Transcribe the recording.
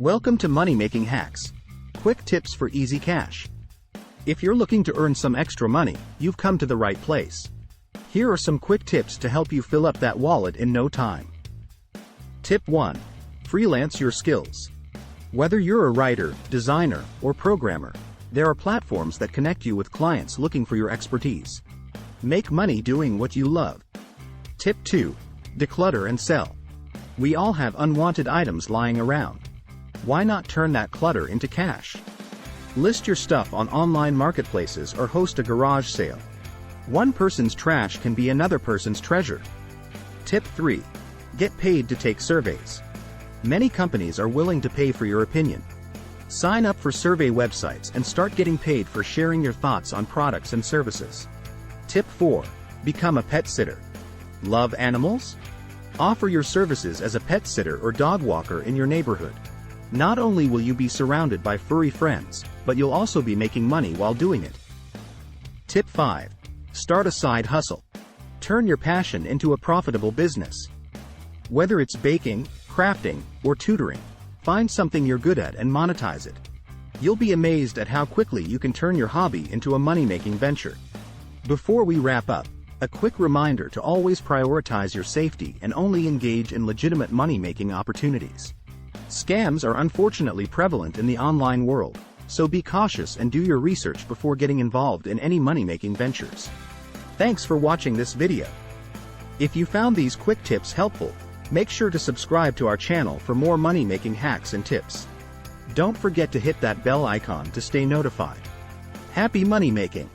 Welcome to Money Making Hacks. Quick tips for easy cash. If you're looking to earn some extra money, you've come to the right place. Here are some quick tips to help you fill up that wallet in no time. Tip 1. Freelance your skills. Whether you're a writer, designer, or programmer, there are platforms that connect you with clients looking for your expertise. Make money doing what you love. Tip 2. Declutter and sell. We all have unwanted items lying around. Why not turn that clutter into cash? List your stuff on online marketplaces or host a garage sale. One person's trash can be another person's treasure. Tip 3. Get paid to take surveys. Many companies are willing to pay for your opinion. Sign up for survey websites and start getting paid for sharing your thoughts on products and services. Tip 4. Become a pet sitter. Love animals? Offer your services as a pet sitter or dog walker in your neighborhood. Not only will you be surrounded by furry friends, but you'll also be making money while doing it. Tip 5. Start a side hustle. Turn your passion into a profitable business. Whether it's baking, crafting, or tutoring, find something you're good at and monetize it. You'll be amazed at how quickly you can turn your hobby into a money-making venture. Before we wrap up, a quick reminder to always prioritize your safety and only engage in legitimate money-making opportunities. Scams are unfortunately prevalent in the online world, so be cautious and do your research before getting involved in any money-making ventures. Thanks for watching this video. If you found these quick tips helpful, make sure to subscribe to our channel for more money-making hacks and tips. Don't forget to hit that bell icon to stay notified. Happy money making!